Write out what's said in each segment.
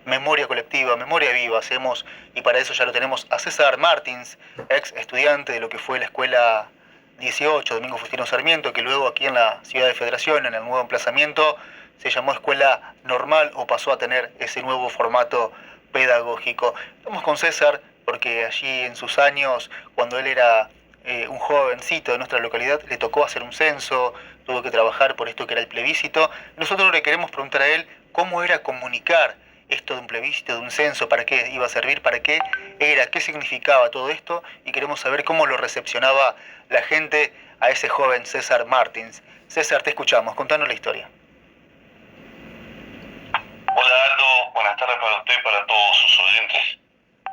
memoria colectiva, memoria viva hacemos, y para eso ya lo tenemos a César Martins, ex estudiante de lo que fue la escuela 18, Domingo Faustino Sarmiento, que luego aquí en la ciudad de Federación, en el nuevo emplazamiento, se llamó Escuela Normal o pasó a tener ese nuevo formato pedagógico. Estamos con César porque allí en sus años, cuando él era un jovencito de nuestra localidad, le tocó hacer un censo, tuvo que trabajar por esto que era el plebiscito. Nosotros le queremos preguntar a él cómo era comunicar esto de un plebiscito, de un censo, para qué iba a servir, para qué era, qué significaba todo esto, y queremos saber cómo lo recepcionaba la gente a ese joven César Martins. César, te escuchamos, contanos la historia. Hola Aldo, buenas tardes para usted y para todos sus oyentes.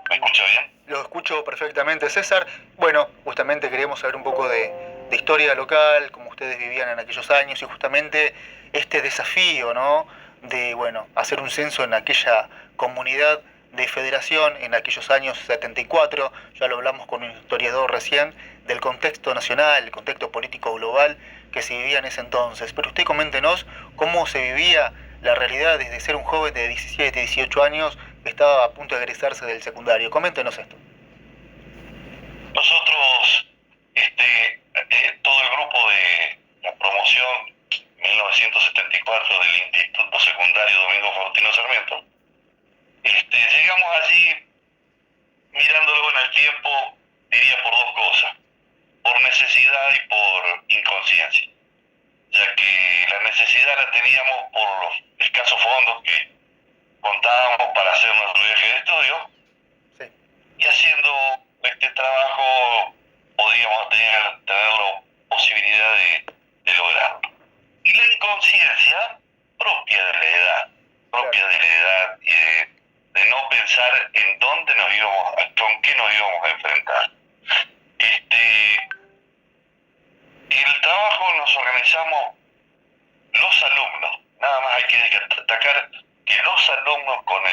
¿Me escucha bien? Lo escucho perfectamente, César. Bueno, justamente queríamos saber un poco de historia local, cómo ustedes vivían en aquellos años y justamente este desafío, ¿no? De, bueno, hacer un censo en aquella comunidad de Federación en aquellos años 74, ya lo hablamos con un historiador recién, del contexto nacional, el contexto político global que se vivía en ese entonces. Pero usted coméntenos cómo se vivía la realidad desde ser un joven de 17, 18 años que estaba a punto de egresarse del secundario. Coméntenos esto. Nosotros, todo el grupo de la promoción 1974 del Instituto Secundario Domingo Faustino Sarmiento, llegamos allí mirándolo en el tiempo, diría por dos cosas, por necesidad y por inconsciencia, ya que la necesidad la teníamos por los escasos fondos que contábamos para hacer nuestro viaje de estudio. Sí. Y haciendo este trabajo podíamos tener la posibilidad de lograrlo. Y la inconsciencia propia de la edad, y de no pensar en dónde nos íbamos, con qué nos íbamos a enfrentar. El trabajo nos organizamos los alumnos, nada más hay que destacar que los alumnos con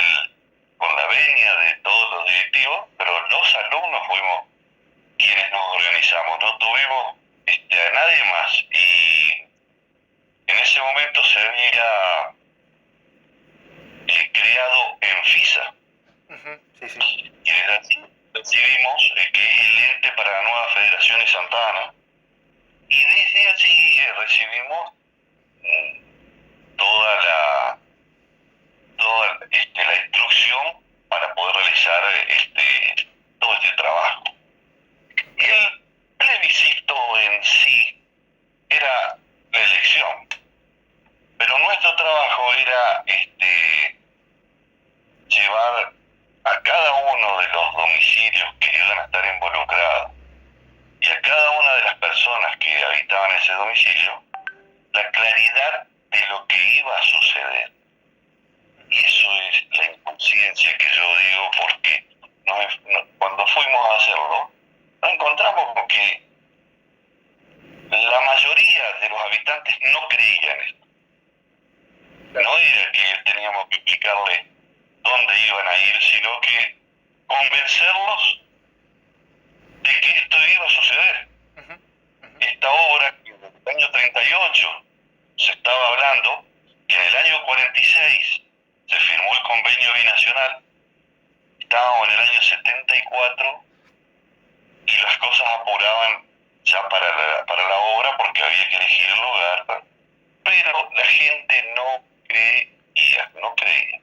la venia de todos los directivos, pero los alumnos fuimos quienes nos organizamos, no tuvimos a nadie más, y en ese momento se había creado ENFISA. Sí, sí. Y desde allí recibimos que es el ente para la nueva Federación de Santa Ana, y desde allí recibimos toda la instrucción para poder realizar todo este trabajo. Y el plebiscito en sí era la elección, pero nuestro trabajo era llevar a cada uno de los domicilios que iban a estar involucrados y a cada una de las personas que habitaban ese domicilio la claridad de lo que iba a suceder. Y eso es la inconsciencia que yo digo, porque cuando fuimos a hacerlo, nos encontramos con que la mayoría de los habitantes no creían esto. No era que teníamos que explicarles dónde iban a ir, sino que convencerlos de que esto iba a suceder. Esta obra, que en el año 38 se estaba hablando, que en el año 46 se firmó el convenio binacional, estábamos en el año 74 y las cosas apuraban ya para la obra porque había que elegir el lugar, pero la gente no creía.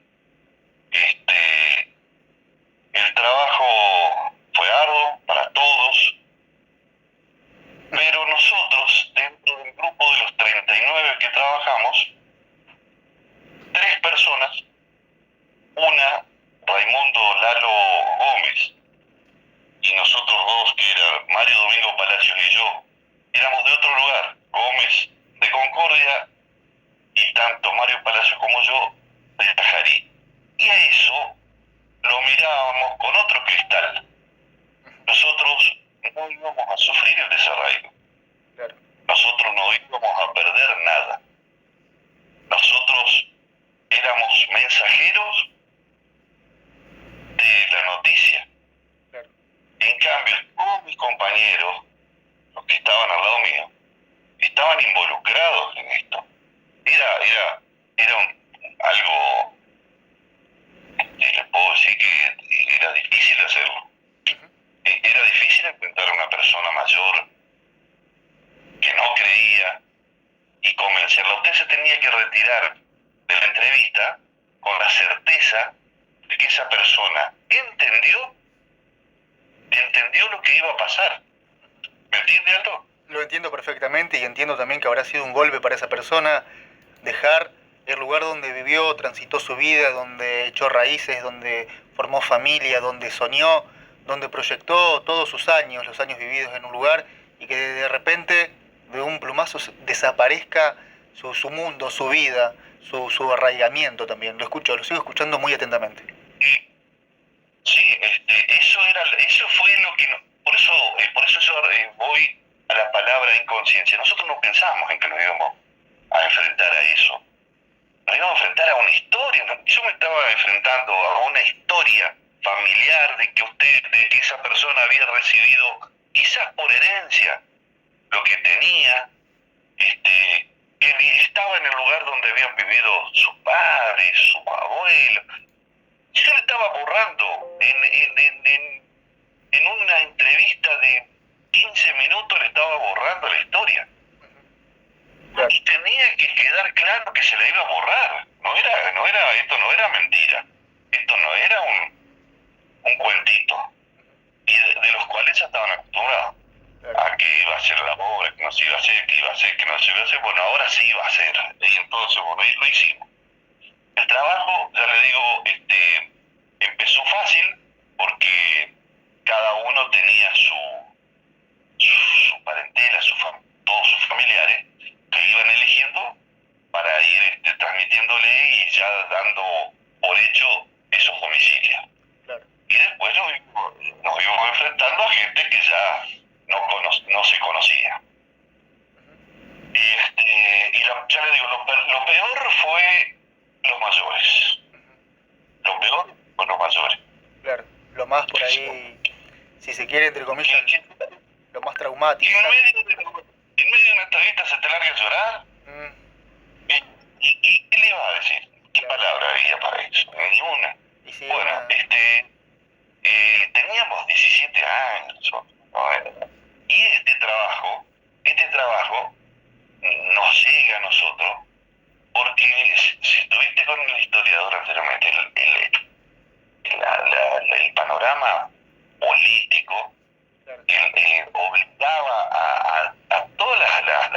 El trabajo fue arduo para todos, pero nosotros, dentro del grupo de los 39 que trabajamos, 3 personas, una, Raimundo Lalo Gómez, y nosotros dos, que era Mario Domingo Palacios y yo, éramos de otro lugar, Gómez de Concordia y tanto Mario Palacios como yo de Tajarí. Y a eso lo mirábamos con otro cristal. Nosotros no íbamos a sufrir el desarraigo. Nosotros no íbamos a perder nada. Nosotros éramos mensajeros de la noticia. En cambio, todos mis compañeros, los que estaban al lado mío, estaban involucrados en esto. Era algo con la certeza de que esa persona entendió lo que iba a pasar. ¿Me entiende, Aldo? Lo entiendo perfectamente y entiendo también que habrá sido un golpe para esa persona dejar el lugar donde vivió, transitó su vida, donde echó raíces, donde formó familia, donde soñó, donde proyectó todos sus años, los años vividos en un lugar, y que de repente, de un plumazo, desaparezca su mundo, su vida, su arraigamiento también. Lo escucho, lo sigo escuchando muy atentamente. Y sí, eso fue lo que por eso yo voy a la palabra inconsciencia. Nosotros no pensamos en que nos íbamos a enfrentar a eso. Nos íbamos a enfrentar a una historia. Yo me estaba enfrentando a una historia familiar de que esa persona había recibido, quizás por herencia, lo que tenía, que estaba en el lugar donde habían vivido sus padres, sus abuelos. Yo le estaba borrando en una entrevista de 15 minutos, le estaba borrando la historia. Y tenía que quedar claro que se la iba a borrar. Esto no era mentira. Esto no era un cuentito. Y de los cuales ya estaban acostumbrados a que iba a ser la obra, que no se iba a hacer, que iba a hacer, que no se iba a hacer. Bueno, ahora sí iba a ser. Y entonces, bueno, y lo hicimos. El trabajo, ya le digo, empezó fácil porque cada uno tenía su parentela, todos sus familiares que iban eligiendo para ir transmitiéndole y ya dando por hecho esos domicilios. Claro. Y después nos íbamos enfrentando a gente que ya no se conocía. Ya le digo, lo peor fue los mayores. Lo peor fue los mayores. Claro, lo más por ahí, si se quiere, entre comillas, lo más traumático. Y en medio de una entrevista se te larga a llorar. ¿Y qué le iba a decir? ¿Qué palabra había para eso? Ni una. Sí, bueno, teníamos 17 años, ¿no? Y este trabajo nos llega a nosotros porque si estuviste con el historiador anteriormente, el panorama político obligaba a todas las